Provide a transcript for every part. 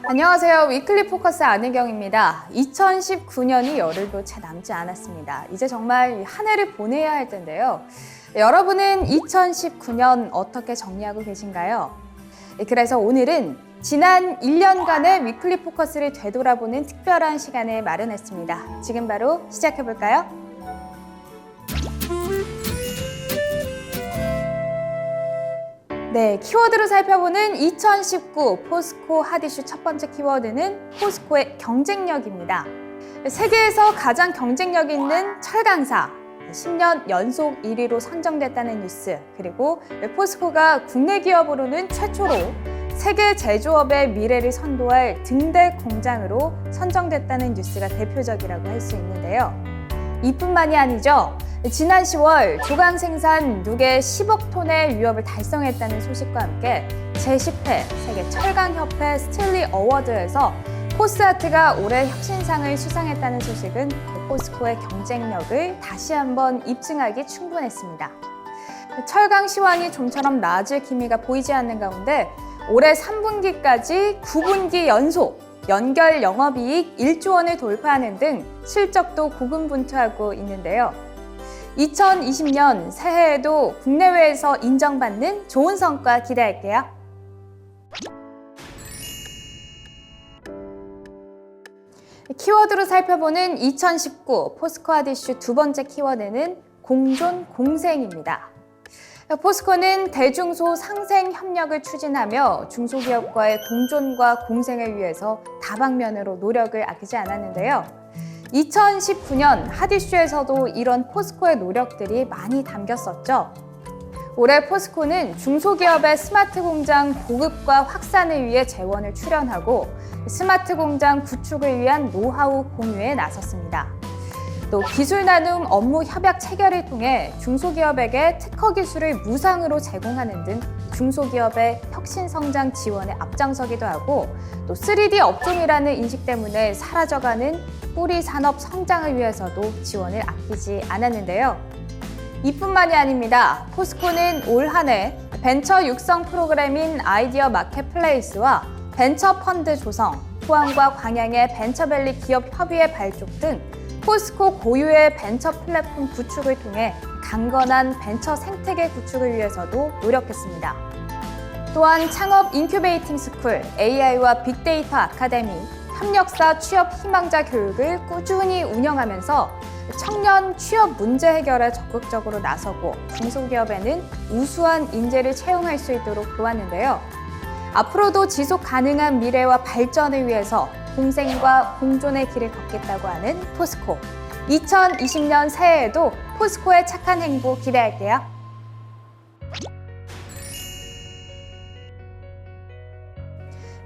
안녕하세요. 위클리 포커스 안혜경입니다. 2019년이 열흘도 채 남지 않았습니다. 이제 정말 한 해를 보내야 할 텐데요. 여러분은 2019년 어떻게 정리하고 계신가요? 그래서 오늘은 지난 1년간의 위클리 포커스를 되돌아보는 특별한 시간을 마련했습니다. 지금 바로 시작해볼까요? 네, 키워드로 살펴보는 2019 포스코 핫이슈 첫 번째 키워드는 포스코의 경쟁력입니다. 세계에서 가장 경쟁력 있는 철강사, 10년 연속 1위로 선정됐다는 뉴스, 그리고 포스코가 국내 기업으로는 최초로 세계 제조업의 미래를 선도할 등대 공장으로 선정됐다는 뉴스가 대표적이라고 할 수 있는데요. 이뿐만이 아니죠. 지난 10월 조강 생산 누계 10억 톤의 위협을 달성했다는 소식과 함께 제10회 세계 철강협회 스틸리 어워드에서 포스아트가 올해 혁신상을 수상했다는 소식은 포스코의 경쟁력을 다시 한번 입증하기 충분했습니다. 철강 시황이 좀처럼 나아질 기미가 보이지 않는 가운데 올해 3분기까지 9분기 연속 연결 영업이익 1조 원을 돌파하는 등 실적도 고군분투하고 있는데요. 2020년 새해에도 국내외에서 인정받는 좋은 성과 기대할게요. 키워드로 살펴보는 2019 포스코 핫이슈 두 번째 키워드는 공존 공생입니다. 포스코는 대중소 상생 협력을 추진하며 중소기업과의 공존과 공생을 위해서 다방면으로 노력을 아끼지 않았는데요. 2019년 핫이슈에서도 이런 포스코의 노력들이 많이 담겼었죠. 올해 포스코는 중소기업의 스마트 공장 보급과 확산을 위해 재원을 출연하고 스마트 공장 구축을 위한 노하우 공유에 나섰습니다. 또 기술 나눔 업무 협약 체결을 통해 중소기업에게 특허 기술을 무상으로 제공하는 등 중소기업의 혁신 성장 지원에 앞장서기도 하고 또 3D 업종이라는 인식 때문에 사라져가는 뿌리 산업 성장을 위해서도 지원을 아끼지 않았는데요. 이뿐만이 아닙니다. 포스코는 올 한 해 벤처 육성 프로그램인 아이디어 마켓플레이스와 벤처 펀드 조성, 포항과 광양의 벤처밸리 기업 협의회 발족 등 포스코 고유의 벤처 플랫폼 구축을 통해 강건한 벤처 생태계 구축을 위해서도 노력했습니다. 또한 창업 인큐베이팅 스쿨, AI와 빅데이터 아카데미, 협력사 취업 희망자 교육을 꾸준히 운영하면서 청년 취업 문제 해결에 적극적으로 나서고 중소기업에는 우수한 인재를 채용할 수 있도록 도왔는데요. 앞으로도 지속 가능한 미래와 발전을 위해서 공생과 공존의 길을 걷겠다고 하는 포스코. 2020년 새해에도 포스코의 착한 행보 기대할게요.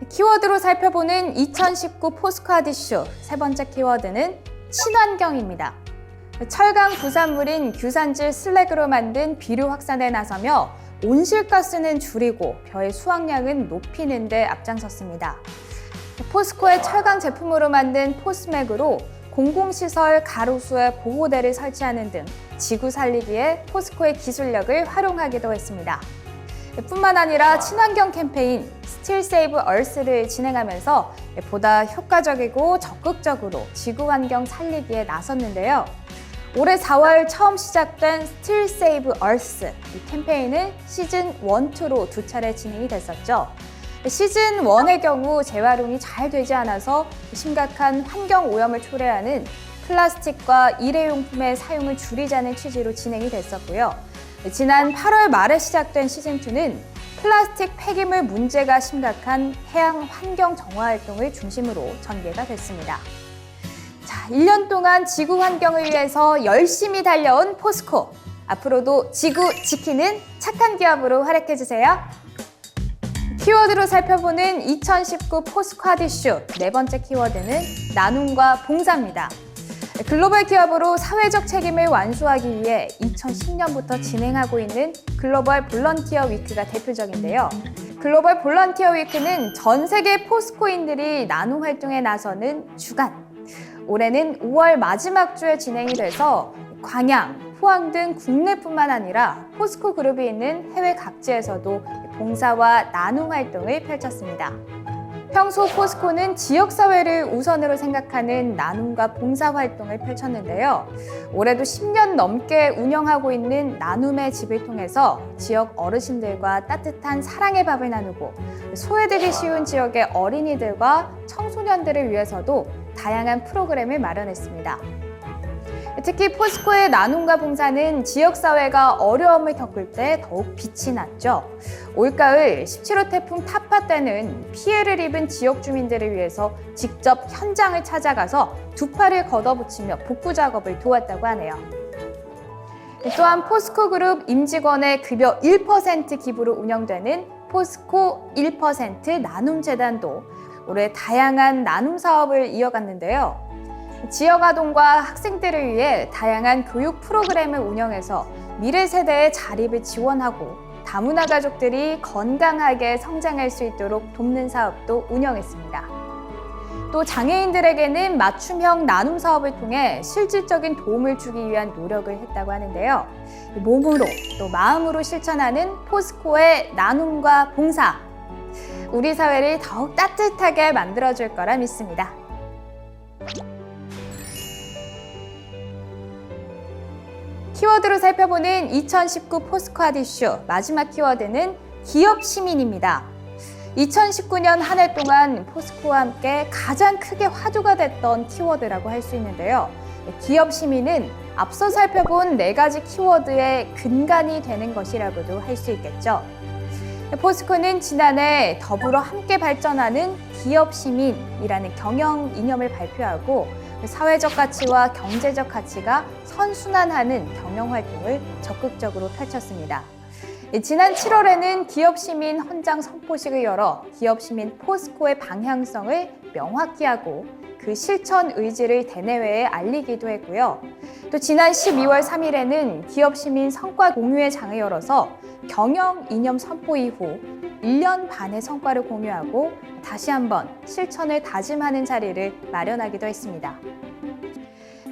키워드로 살펴보는 2019 포스코 핫이슈 세 번째 키워드는 친환경입니다. 철강 부산물인 규산질 슬래그로 만든 비료 확산에 나서며 온실가스는 줄이고 벼의 수확량은 높이는 데 앞장섰습니다. 포스코의 철강 제품으로 만든 포스맥으로 공공시설 가로수에 보호대를 설치하는 등 지구 살리기에 포스코의 기술력을 활용하기도 했습니다. 뿐만 아니라 친환경 캠페인 Still Save Earth를 진행하면서 보다 효과적이고 적극적으로 지구 환경 살리기에 나섰는데요. 올해 4월 처음 시작된 Still Save Earth 이 캠페인은 시즌 1, 2로 두 차례 진행이 됐었죠. 시즌 1의 경우 재활용이 잘 되지 않아서 심각한 환경 오염을 초래하는 플라스틱과 일회용품의 사용을 줄이자는 취지로 진행이 됐었고요. 지난 8월 말에 시작된 시즌2는 플라스틱 폐기물 문제가 심각한 해양 환경 정화 활동을 중심으로 전개가 됐습니다. 자, 1년 동안 지구 환경을 위해서 열심히 달려온 포스코. 앞으로도 지구 지키는 착한 기업으로 활약해주세요. 키워드로 살펴보는 2019 포스코 핫이슈 네 번째 키워드는 나눔과 봉사입니다. 글로벌 기업으로 사회적 책임을 완수하기 위해 2010년부터 진행하고 있는 글로벌 볼런티어 위크가 대표적인데요. 글로벌 볼런티어 위크는 전 세계 포스코인들이 나눔 활동에 나서는 주간. 올해는 5월 마지막 주에 진행이 돼서 광양, 포항 등 국내뿐만 아니라 포스코 그룹이 있는 해외 각지에서도 봉사와 나눔 활동을 펼쳤습니다. 평소 포스코는 지역사회를 우선으로 생각하는 나눔과 봉사활동을 펼쳤는데요. 올해도 10년 넘게 운영하고 있는 나눔의 집을 통해서 지역 어르신들과 따뜻한 사랑의 밥을 나누고 소외되기 쉬운 지역의 어린이들과 청소년들을 위해서도 다양한 프로그램을 마련했습니다. 특히 포스코의 나눔과 봉사는 지역사회가 어려움을 겪을 때 더욱 빛이 났죠. 올가을 17호 태풍 타파 때는 피해를 입은 지역 주민들을 위해서 직접 현장을 찾아가서 두 팔을 걷어붙이며 복구 작업을 도왔다고 하네요. 또한 포스코 그룹 임직원의 급여 1% 기부로 운영되는 포스코 1% 나눔재단도 올해 다양한 나눔 사업을 이어갔는데요. 지역 아동과 학생들을 위해 다양한 교육 프로그램을 운영해서 미래 세대의 자립을 지원하고 다문화 가족들이 건강하게 성장할 수 있도록 돕는 사업도 운영했습니다. 또 장애인들에게는 맞춤형 나눔 사업을 통해 실질적인 도움을 주기 위한 노력을 했다고 하는데요. 몸으로 또 마음으로 실천하는 포스코의 나눔과 봉사, 우리 사회를 더욱 따뜻하게 만들어줄 거라 믿습니다. 키워드로 살펴보는 2019 포스코아드 이슈 마지막 키워드는 기업 시민입니다. 2019년 한 해 동안 포스코와 함께 가장 크게 화두가 됐던 키워드라고 할 수 있는데요. 기업 시민은 앞서 살펴본 4가지 키워드의 근간이 되는 것이라고도 할 수 있겠죠. 포스코는 지난해 더불어 함께 발전하는 기업 시민이라는 경영 이념을 발표하고 사회적 가치와 경제적 가치가 선순환하는 경영 활동을 적극적으로 펼쳤습니다. 지난 7월에는 기업 시민 헌장 선포식을 열어 기업 시민 포스코의 방향성을 명확히 하고 그 실천 의지를 대내외에 알리기도 했고요. 또 지난 12월 3일에는 기업 시민 성과 공유회 장을 열어서 경영 이념 선포 이후 1년 반의 성과를 공유하고 다시 한번 실천을 다짐하는 자리를 마련하기도 했습니다.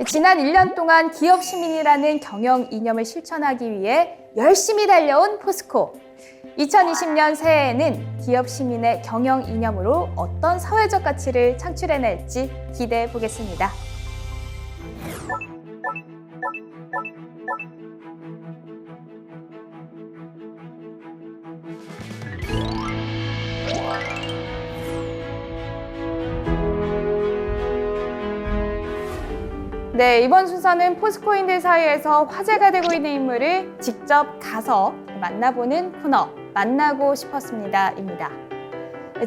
지난 1년 동안 기업 시민이라는 경영 이념을 실천하기 위해 열심히 달려온 포스코. 2020년 새해에는 기업 시민의 경영 이념으로 어떤 사회적 가치를 창출해낼지 기대해 보겠습니다. 네, 이번 순서는 포스코인들 사이에서 화제가 되고 있는 인물을 직접 가서 만나보는 코너, 만나고 싶었습니다입니다.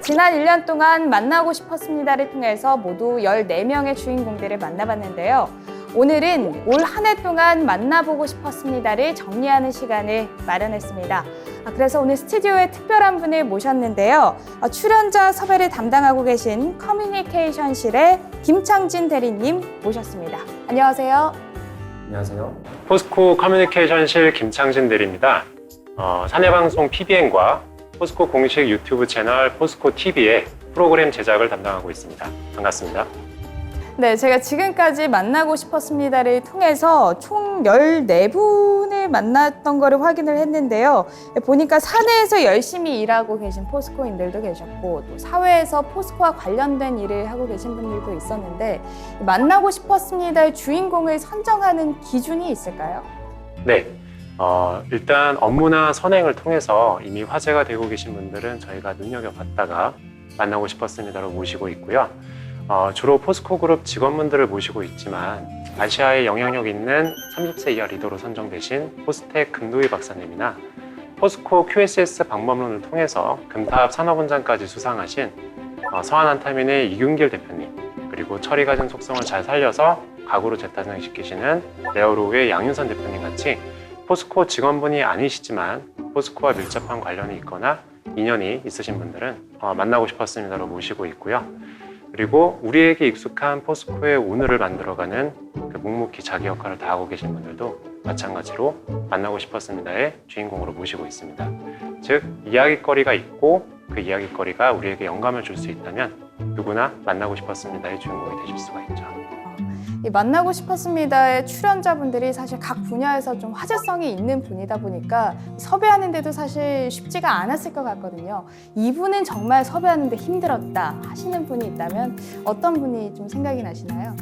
지난 1년 동안 만나고 싶었습니다를 통해서 모두 14명의 주인공들을 만나봤는데요. 오늘은 올 한 해 동안 만나보고 싶었습니다를 정리하는 시간을 마련했습니다. 그래서 오늘 스튜디오에 특별한 분을 모셨는데요. 출연자 섭외를 담당하고 계신 커뮤니케이션실의 김창진 대리님 모셨습니다. 안녕하세요. 안녕하세요. 포스코 커뮤니케이션실 김창진 대리입니다. 사내방송 PBN과 포스코 공식 유튜브 채널 포스코 TV의 프로그램 제작을 담당하고 있습니다. 반갑습니다. 네, 제가 지금까지 만나고 싶었습니다를 통해서 총 14분을 만났던 거를 확인을 했는데요. 보니까 사내에서 열심히 일하고 계신 포스코인들도 계셨고 또 사회에서 포스코와 관련된 일을 하고 계신 분들도 있었는데 만나고 싶었습니다의 주인공을 선정하는 기준이 있을까요? 네, 일단 업무나 선행을 통해서 이미 화제가 되고 계신 분들은 저희가 눈여겨봤다가 만나고 싶었습니다로 모시고 있고요. 주로 포스코 그룹 직원분들을 모시고 있지만 아시아에 영향력 있는 30세 이하 리더로 선정되신 포스텍 금도희 박사님이나 포스코 QSS 방법론을 통해서 금탑 산업원장까지 수상하신 서한안타민의 이균길 대표님, 그리고 철이 가진 속성을 잘 살려서 가구로 재탄생시키시는 레어로우의 양윤선 대표님 같이 포스코 직원분이 아니시지만 포스코와 밀접한 관련이 있거나 인연이 있으신 분들은 만나고 싶었습니다로 모시고 있고요. 그리고 우리에게 익숙한 포스코의 오늘을 만들어가는 그 묵묵히 자기 역할을 다하고 계신 분들도 마찬가지로 만나고 싶었습니다의 주인공으로 모시고 있습니다. 즉, 이야기거리가 있고 그 이야기거리가 우리에게 영감을 줄 수 있다면 누구나 만나고 싶었습니다의 주인공이 되실 수가 있죠. 이 만나고 싶었습니다의 출연자분들이 사실 각 분야에서 좀 화제성이 있는 분이다 보니까 섭외하는데도 사실 쉽지가 않았을 것 같거든요. 이분은 정말 섭외하는데 힘들었다 하시는 분이 있다면 어떤 분이 좀 생각이 나시나요?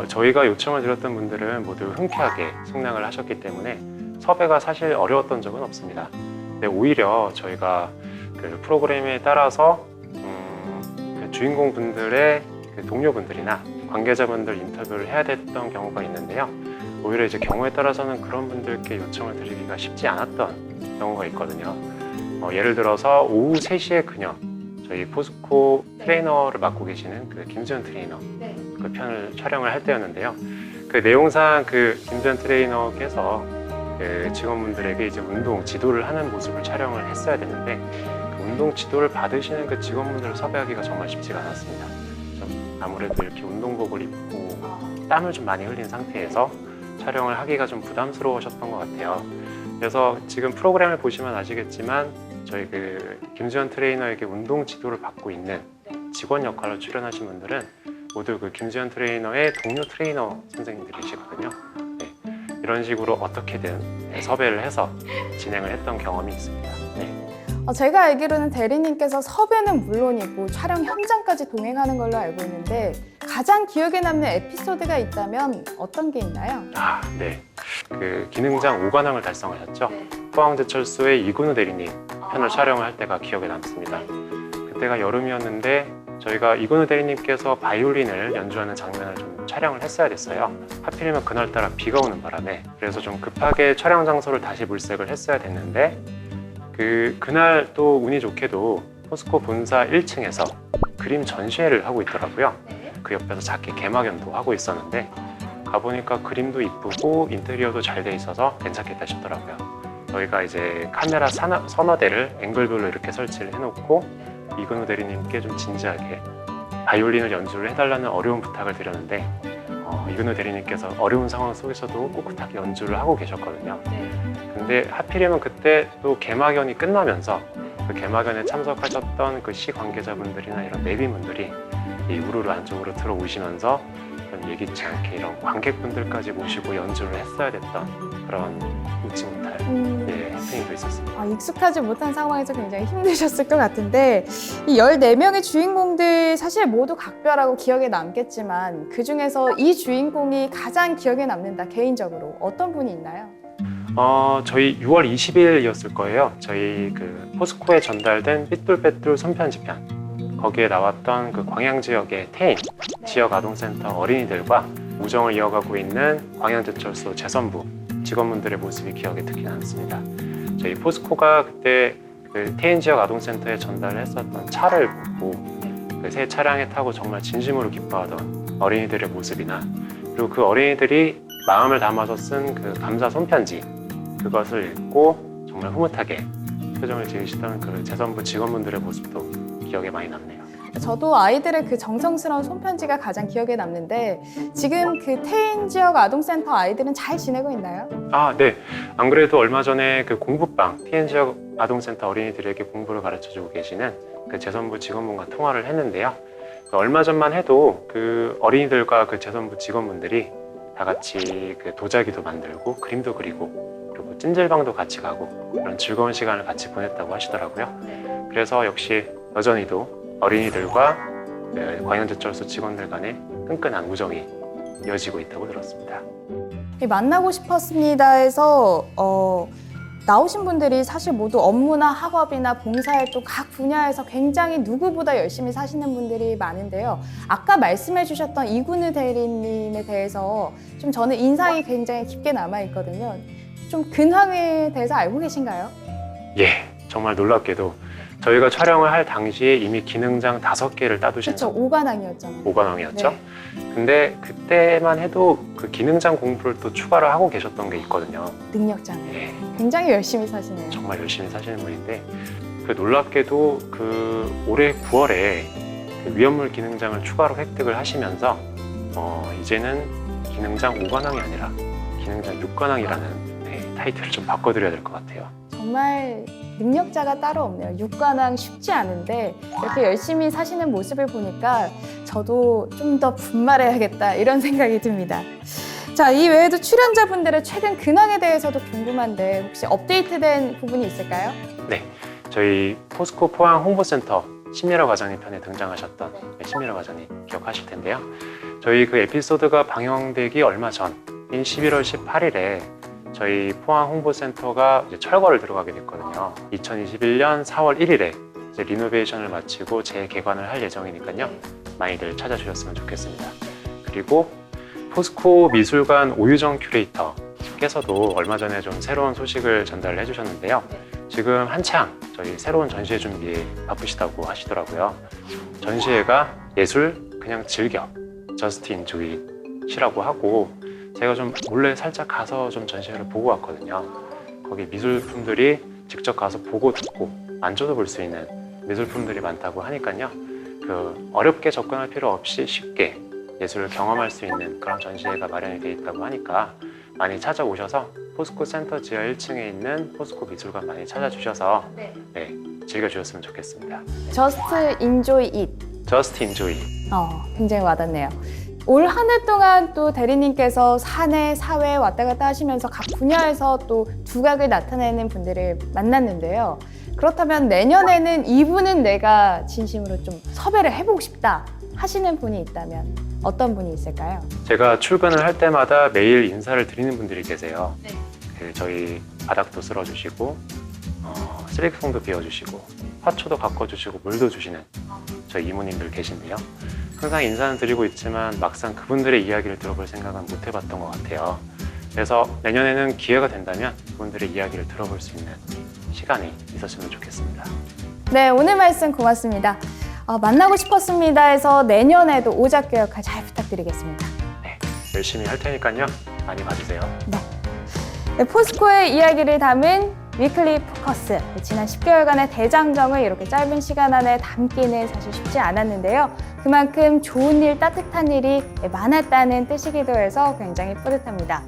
저희가 요청을 드렸던 분들은 모두 흔쾌하게 승낙을 하셨기 때문에 섭외가 사실 어려웠던 적은 없습니다. 근데 오히려 저희가 그 프로그램에 따라서 그 주인공 분들의 그 동료분들이나 관계자분들 인터뷰를 해야 됐던 경우가 있는데요. 오히려 이제 경우에 따라서는 그런 분들께 요청을 드리기가 쉽지 않았던 경우가 있거든요. 예를 들어서 오후 3시에 그녀, 저희 포스코 트레이너를 맡고 계시는 그 김수현 트레이너 그 편을 촬영을 할 때였는데요. 그 내용상 그 김수현 트레이너께서 그 직원분들에게 이제 운동 지도를 하는 모습을 촬영을 했어야 됐는데 그 운동 지도를 받으시는 그 직원분들을 섭외하기가 정말 쉽지가 않았습니다. 아무래도 이렇게 운동복을 입고 땀을 좀 많이 흘린 상태에서 촬영을 하기가 좀 부담스러우셨던 것 같아요. 그래서 지금 프로그램을 보시면 아시겠지만 저희 그 김수현 트레이너에게 운동 지도를 받고 있는 직원 역할로 출연하신 분들은 모두 그 김수현 트레이너의 동료 트레이너 선생님들이시거든요. 네, 이런 식으로 어떻게든 섭외를 해서 진행을 했던 경험이 있습니다. 네. 제가 알기로는 대리님께서 섭외는 물론이고 촬영 현장까지 동행하는 걸로 알고 있는데 가장 기억에 남는 에피소드가 있다면 어떤 게 있나요? 네. 그 기능장 5관왕을 달성하셨죠. 포항제철소의 이근우 대리님 편을 촬영을 할 때가 기억에 남습니다. 그때가 여름이었는데 저희가 이근우 대리님께서 바이올린을 연주하는 장면을 좀 촬영을 했어야 됐어요. 하필이면 그날따라 비가 오는 바람에 그래서 좀 급하게 촬영 장소를 다시 물색을 했어야 됐는데 그날 또 운이 좋게도 포스코 본사 1층에서 그림 전시회를 하고 있더라고요. 그 옆에서 작게 개막연도 하고 있었는데 가보니까 그림도 이쁘고 인테리어도 잘 돼 있어서 괜찮겠다 싶더라고요. 저희가 이제 카메라 서너 대를 앵글별로 이렇게 설치를 해놓고 이근우 대리님께 좀 진지하게 바이올린을 연주를 해달라는 어려운 부탁을 드렸는데 이근우 대리님께서 어려운 상황 속에서도 꿋꿋하게 연주를 하고 계셨거든요. 근데 하필이면 그때 또 개막연이 끝나면서 그 개막연에 참석하셨던 그 시 관계자분들이나 이런 내비분들이 이 우르르 안쪽으로 들어오시면서 예기치 않게 이런 관객분들까지 모시고 연주를 했어야 됐던 그런 웃지 못할 해프닝도 있었습니다. 익숙하지 못한 상황에서 굉장히 힘드셨을 것 같은데 이 14명의 주인공들 사실 모두 각별하고 기억에 남겠지만 그중에서 이 주인공이 가장 기억에 남는다 개인적으로 어떤 분이 있나요? 저희 6월 20일이었을 거예요. 저희 그 포스코에 전달된 삐뚤빼뚤 손편지편 거기에 나왔던 그 광양 지역의 태인 지역 아동센터 어린이들과 우정을 이어가고 있는 광양제철소 재선부 직원분들의 모습이 기억에 특히 남습니다. 저희 포스코가 그때 그 태인 지역 아동센터에 전달했었던 차를 보고 그 새 차량에 타고 정말 진심으로 기뻐하던 어린이들의 모습이나 그리고 그 어린이들이 마음을 담아서 쓴 그 감사 손편지 그것을 읽고 정말 흐뭇하게 표정을 지으시던 그 재선부 직원분들의 모습도 기억에 많이 남네요. 저도 아이들의 그 정성스러운 손편지가 가장 기억에 남는데 지금 그 태인 지역 아동센터 아이들은 잘 지내고 있나요? 네. 안 그래도 얼마 전에 그 공부방 태인 지역 아동센터 어린이들에게 공부를 가르쳐주고 계시는 그 재선부 직원분과 통화를 했는데요. 얼마 전만 해도 그 어린이들과 그 재선부 직원분들이 다 같이 그 도자기도 만들고 그림도 그리고 그리고 찜질방도 같이 가고 그런 즐거운 시간을 같이 보냈다고 하시더라고요. 그래서 역시 여전히도 어린이들과 광양제철소 직원들 간의 끈끈한 우정이 이어지고 있다고 들었습니다. 만나고 싶었습니다에서 나오신 분들이 사실 모두 업무나 학업이나 봉사활동 각 분야에서 굉장히 누구보다 열심히 사시는 분들이 많은데요. 아까 말씀해 주셨던 이근우 대리님에 대해서 좀 저는 인상이 굉장히 깊게 남아있거든요. 좀 근황에 대해서 알고 계신가요? 예, 정말 놀랍게도 저희가 촬영을 할 당시에 이미 기능장 5개를 따두신 그렇죠. 5관왕이었잖아요. 5관왕이었죠. 네. 근데 그때만 해도 그 기능장 공부를 또 추가로 하고 계셨던 게 있거든요. 능력자네. 예, 굉장히 열심히 사시네요. 정말 열심히 사시는 분인데 그 놀랍게도 그 올해 9월에 그 위험물 기능장을 추가로 획득을 하시면서 이제는 기능장 5관왕이 아니라 기능장 6관왕이라는 타이틀을 좀 바꿔드려야 될 것 같아요. 정말 능력자가 따로 없네요. 육관왕 쉽지 않은데 이렇게 열심히 사시는 모습을 보니까 저도 좀 더 분발해야겠다 이런 생각이 듭니다. 자, 이 외에도 출연자분들의 최근 근황에 대해서도 궁금한데 혹시 업데이트된 부분이 있을까요? 네, 저희 포스코 포항 홍보센터 심리러 과장님 편에 등장하셨던 심리러 과장님 기억하실 텐데요. 저희 그 에피소드가 방영되기 얼마 전인 11월 18일에 저희 포항 홍보센터가 이제 철거를 들어가게 됐거든요. 2021년 4월 1일에 이제 리노베이션을 마치고 재개관을 할 예정이니까요. 많이들 찾아주셨으면 좋겠습니다. 그리고 포스코 미술관 오유정 큐레이터께서도 얼마 전에 좀 새로운 소식을 전달을 해주셨는데요. 지금 한창 저희 새로운 전시회 준비에 바쁘시다고 하시더라고요. 전시회가 예술 그냥 즐겨 저스트 인조이시라고 하고 제가 좀 몰래 살짝 가서 좀 전시회를 보고 왔거든요. 거기 미술품들이 직접 가서 보고 듣고 만져도 볼 수 있는 미술품들이 많다고 하니까요. 그 어렵게 접근할 필요 없이 쉽게 예술을 경험할 수 있는 그런 전시회가 마련이 되어 있다고 하니까 많이 찾아오셔서 포스코 센터 지하 1층에 있는 포스코 미술관 많이 찾아주셔서 네, 즐겨주셨으면 좋겠습니다. Just enjoy it. Just enjoy. 굉장히 와닿네요. 올 한 해 동안 또 대리님께서 사내, 사회에 왔다 갔다 하시면서 각 분야에서 또 두각을 나타내는 분들을 만났는데요. 그렇다면 내년에는 이분은 내가 진심으로 좀 섭외를 해보고 싶다 하시는 분이 있다면 어떤 분이 있을까요? 제가 출근을 할 때마다 매일 인사를 드리는 분들이 계세요. 그 저희 바닥도 쓸어주시고 쓰레기통도 비워주시고 화초도 가꿔주시고 물도 주시는 저희 이모님들 계신데요. 항상 인사는 드리고 있지만 막상 그분들의 이야기를 들어볼 생각은 못 해봤던 것 같아요. 그래서 내년에는 기회가 된다면 그분들의 이야기를 들어볼 수 있는 시간이 있었으면 좋겠습니다. 네, 오늘 말씀 고맙습니다. 만나고 싶었습니다 해서 내년에도 오작교 역할 잘 부탁드리겠습니다. 네, 열심히 할 테니까요. 많이 봐주세요. 네, 포스코의 이야기를 담은 위클리 포커스. 지난 10개월간의 대장정을 이렇게 짧은 시간 안에 담기는 사실 쉽지 않았는데요. 그만큼 좋은 일, 따뜻한 일이 많았다는 뜻이기도 해서 굉장히 뿌듯합니다.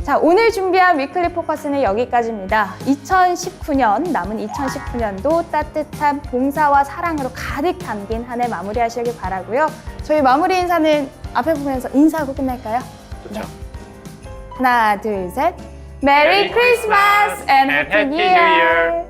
자, 오늘 준비한 위클리 포커스는 여기까지입니다. 2019년, 남은 2019년도 따뜻한 봉사와 사랑으로 가득 담긴 한 해 마무리하시길 바라고요. 저희 마무리 인사는 앞에 보면서 인사하고 끝낼까요? 좋죠. 네. 하나, 둘, 셋. 메리 크리스마스 and 해피 뉴 이어!